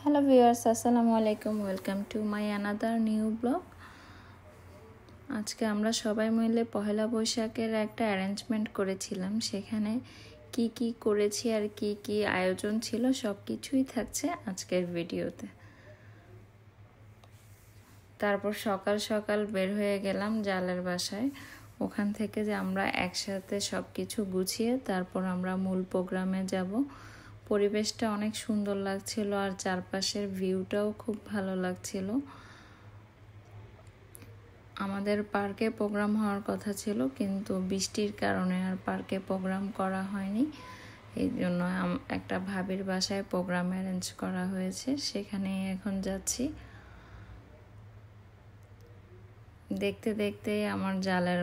Hello viewers, আসসালামু আলাইকুম। Welcome to my another new blog. আজকে আমরা সবাই মিলে পহেলা বৈশাখের একটা অ্যারেঞ্জমেন্ট করেছিলাম। সেখানে কি কি করেছি আর কি কি আয়োজন ছিল সব কিছুই থাকছে আজকের ভিডিওতে। তারপর সকাল সকাল বের হয়ে গেলাম জালের বাসায়। ওখান থেকে যে আমরা একসাথে সব কিছু গুছিয়ে তারপর আমরা মূল প্রোগ্রামে যাব। পরিবেশটা অনেক সুন্দর লাগছিল আর চারপাশের ভিউটাও খুব ভালো লাগছিল। আমাদের পার্কে প্রোগ্রাম হওয়ার কথা ছিল, কিন্তু বৃষ্টির কারণে আর পার্কে প্রোগ্রাম করা হয়নি। এই জন্য একটা ভাবির বাসায় প্রোগ্রাম অ্যারেঞ্জ করা হয়েছে, সেখানে এখন যাচ্ছি। দেখতে দেখতে আমার জালের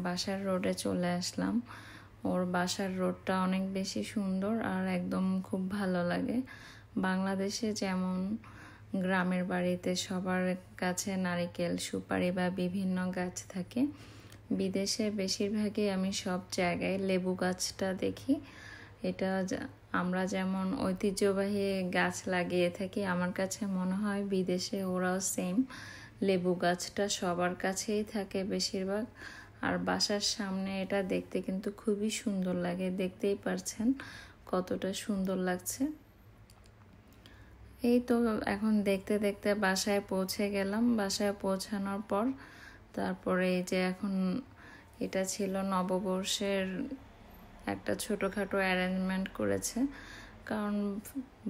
বাসার রোডে চলে আসলাম। ওর বাসার রোডটা অনেক বেশি সুন্দর আর একদম খুব ভালো লাগে। বাংলাদেশে যেমন গ্রামের বাড়িতে সবার কাছে নারিকেল, সুপারি বা বিভিন্ন গাছ থাকে, বিদেশে বেশিরভাগই আমি সব জায়গায় লেবু গাছটা দেখি। এটা আমরা যেমন ঐতিহ্যবাহী গাছ লাগিয়ে থাকি, আমার কাছে মনে হয় বিদেশে ওরাও সেম লেবু গাছটা সবার কাছেই থাকে বেশিরভাগ। আর বাসার সামনে এটা দেখতে কিন্তু খুবই সুন্দর লাগে, দেখতেই পারছেন কতটা সুন্দর লাগছে। এই তো এখন দেখতে দেখতে বাসায় পৌঁছে গেলাম। বাসায় পৌঁছানোর পর তারপরে এই যে এখন এটা ছিল নববর্ষের একটা ছোটোখাটো অ্যারেঞ্জমেন্ট করেছে, কারণ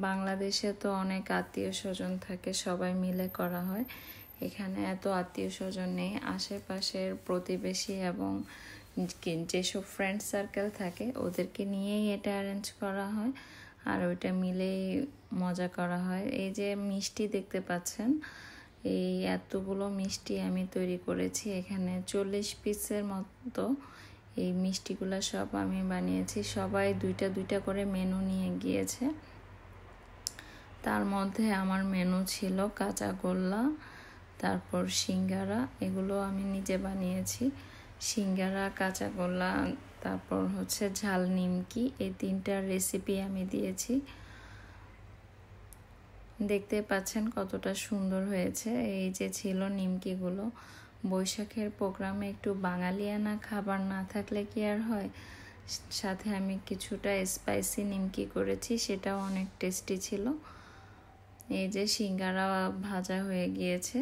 বাংলাদেশে তো অনেক আত্মীয় স্বজন থাকে, সবাই মিলে করা হয়। এখানে এত আত্মীয় স্বজন নেই, আশেপাশের প্রতিবেশী এবং যেসব ফ্রেন্ড সার্কেল থাকে ওদেরকে নিয়েই এটা অ্যারেঞ্জ করা হয় আর ওইটা মিলেই মজা করা হয়। এই যে মিষ্টি দেখতে পাচ্ছেন, এই এতগুলো মিষ্টি আমি তৈরি করেছি। এখানে 40 পিসের মতো এই মিষ্টিগুলো সব আমি বানিয়েছি। সবাই দুইটা দুইটা করে মেনু নিয়ে গিয়েছে। তার মধ্যে আমার মেনু ছিল কাঁচাগোল্লা, তারপর সিঙ্গারা, এগুলো আমি নিজে বানিয়েছি। সিঙ্গারা, কাঁচাগোল্লা, তারপর হচ্ছে ঝাল নিমকি, এই তিনটার রেসিপি আমি দিয়েছি। দেখতে পাচ্ছেন কতটা সুন্দর হয়েছে। এই যে ছিল নিমকিগুলো। বৈশাখের প্রোগ্রামে একটু বাঙালিয়ানা খাবার না থাকলে কি আর হয়। সাথে আমি কিছুটা স্পাইসি নিমকি করেছি, সেটাও অনেক টেস্টি ছিল। এই যে সিঙ্গারা ভাজা হয়ে গিয়েছে,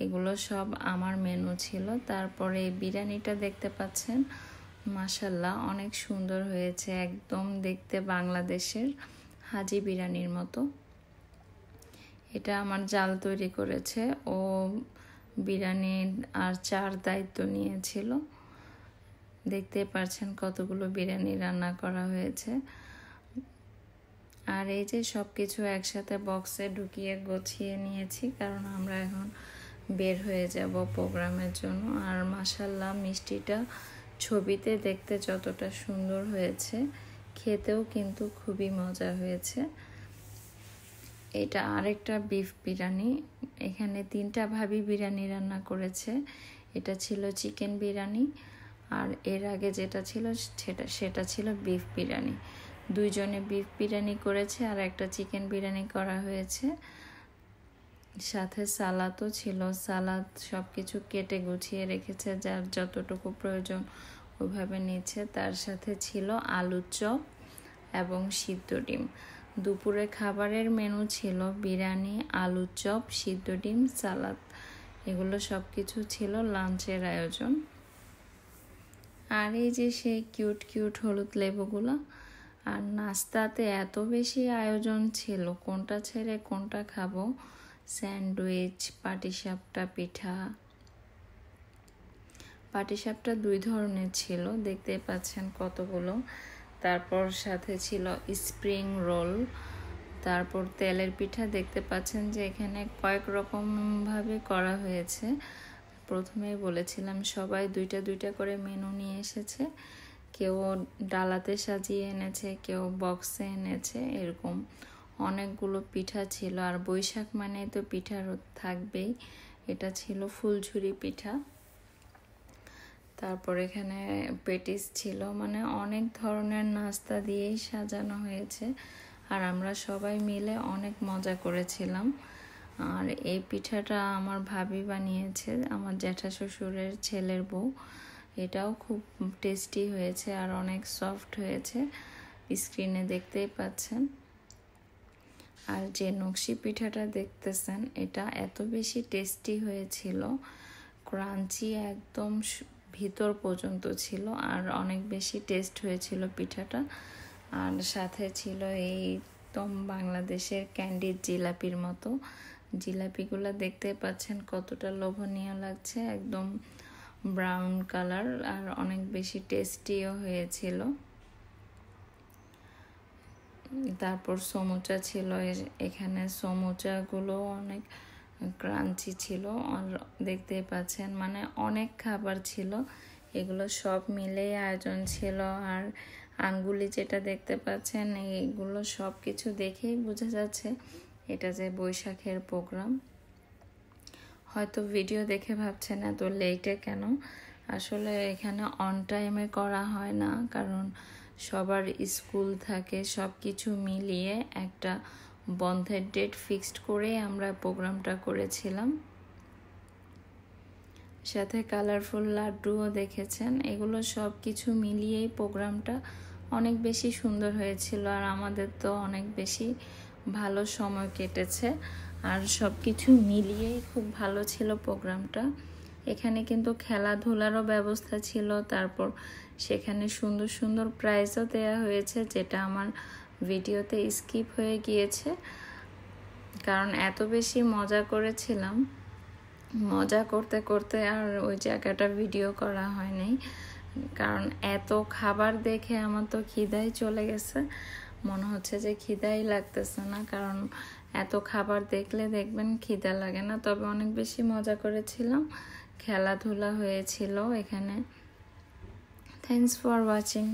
এগুলো সব আমার মেনু ছিল। তারপরে এই বিরিয়ানিটা দেখতে পাচ্ছেন, মাশাল্লাহ অনেক সুন্দর হয়েছে, একদম দেখতে বাংলাদেশের হাজি বিরিয়ানির মতো। এটা আমার জাল তৈরি করেছে, ও বিরিয়ানি আর চার দায়িত্ব নিয়েছিল। দেখতে পাচ্ছেন কতগুলো বিরিয়ানি রান্না করা হয়েছে। আর এই যে সব কিছু একসাথে বক্সে ঢুকিয়ে গুছিয়ে নিয়েছি, কারণ আমরা এখন বের হয়ে যাব প্রোগ্রামের জন্য। আর মাশাল্লাহ মিষ্টিটা ছবিতে দেখতে যতটা সুন্দর হয়েছে, খেতেও কিন্তু খুবই মজা হয়েছে। এটা আরেকটা বিফ বিরিয়ানি। এখানে 3টা ভাবি বিরিয়ানি রান্না করেছে। এটা ছিল চিকেন বিরিয়ানি, আর এর আগে যেটা ছিল সেটা ছিল বিফ বিরিয়ানি। দুইজনে বিফ বিরিয়ানি করেছে আর একটা চিকেন বিরিয়ানি করা হয়েছে। সাথে সালাদও ছিল। সালাদ সব কিছু কেটে গুছিয়ে রেখেছে, যার যতটুকু প্রয়োজন ওইভাবে নিচ্ছে। তার সাথে ছিল আলুর চপ এবং সিদ্ধ ডিম। দুপুরে খাবারের মেনু ছিল বিরিয়ানি, আলুর চপ, সিদ্ধ ডিম, সালাদ, এগুলো সব কিছু ছিল লাঞ্চের আয়োজন। আর এই যে সেই কিউট কিউট হলুদ লেবুগুলো। আর নাস্তাতে এত বেশি আয়োজন ছিল, কোনটা ছেড়ে কোনটা খাবো। স্যান্ডউইচ, পাটিসাপটা পিঠা। পাটিসাপটা 2 ধরনের ছিল, দেখতে পাচ্ছেন কতগুলো। তারপর সাথে ছিল স্প্রিং রোল, তারপর তেলের পিঠা। দেখতে পাচ্ছেন যে এখানে কয়েক রকমভাবে করা হয়েছে। প্রথমেই বলেছিলাম সবাই দুইটা দুইটা করে মেনু নিয়ে এসেছে, কেউ ডালাতে সাজিয়ে এনেছে, কেউ বক্সে এনেছে, এরকম অনেকগুলো পিঠা ছিল। আর বৈশাখ মানে তো পিঠা থাকবেই। এটা ছিল ফুলঝুরি পিঠা। তারপর এখানে পেটিস ছিল, মানে অনেক ধরনের নাস্তা দিয়েই সাজানো হয়েছে। আর আমরা সবাই মিলে অনেক মজা করেছিলাম। আর এই পিঠাটা আমার ভাবি বানিয়েছে, আমার জ্যাঠা শ্বশুরের ছেলের বউ। এটাও খুব টেস্টি হয়েছে আর অনেক সফট হয়েছে, স্ক্রিনে দেখতেই পাচ্ছেন। আর যে নকশি পিঠাটা দেখতেছেন এটা এত বেশি টেস্টি হয়েছিল, ক্রাঞ্চি একদম ভিতর পর্যন্ত ছিল আর অনেক বেশি টেস্ট হয়েছিল পিঠাটা। আর সাথে ছিল একদম বাংলাদেশের ক্যান্ডির জিলাপির মতো। জিলাপিগুলো দেখতে পাচ্ছেন কতটা লোভনীয় লাগছে, একদম ব্রাউন কালার আর অনেক বেশি টেস্টিও হয়েছিল। তারপর সমুচা ছিল, এখানে সমুচাগুলো অনেক ক্রাঞ্চি ছিল আর দেখতে পাচ্ছেন মানে অনেক খাবার ছিল, এগুলো সব মিলেই আয়োজন ছিল। আর আঙ্গুলি যেটা দেখতে পাচ্ছেন এইগুলো সব কিছু দেখেই বোঝা যাচ্ছে এটা যে বৈশাখের প্রোগ্রাম। হয়তো ভিডিও দেখে ভাবছেন এত লেটে কেন, আসলে এখানে অন টাইমে করা হয় না, কারণ সবার স্কুল থাকে, সব কিছু মিলিয়ে একটা বন্ধের ডেট ফিক্সড করে আমরা প্রোগ্রামটা করেছিলাম। সাথে কালারফুল লাড্ডুও দেখেছেন, এগুলো সব কিছু মিলিয়েই প্রোগ্রামটা অনেক বেশি সুন্দর হয়েছিল আর আমাদের তো অনেক বেশি ভালো সময় কেটেছে। আর সব কিছু মিলিয়েই খুব ভালো ছিল প্রোগ্রামটা। এখানে কিন্তু খেলাধুলারও ব্যবস্থা ছিল, তারপর সেখানে সুন্দর সুন্দর প্রাইজও দেওয়া হয়েছে, যেটা আমার ভিডিওতে স্কিপ হয়ে গিয়েছে কারণ এত বেশি মজা করেছিলাম। মজা করতে করতে আর ওই জায়গাটা ভিডিও করা হয়নি, কারণ এত খাবার দেখে আমার তো খিদাই চলে গেছে, মনে হচ্ছে যে খিদাই লাগতেছে না, কারণ এত খাবার দেখলে দেখবেন খিদা লাগে না। তবে অনেক বেশি মজা করেছিলাম, খেলাধুলা হয়েছিল এখানে। Thanks for watching.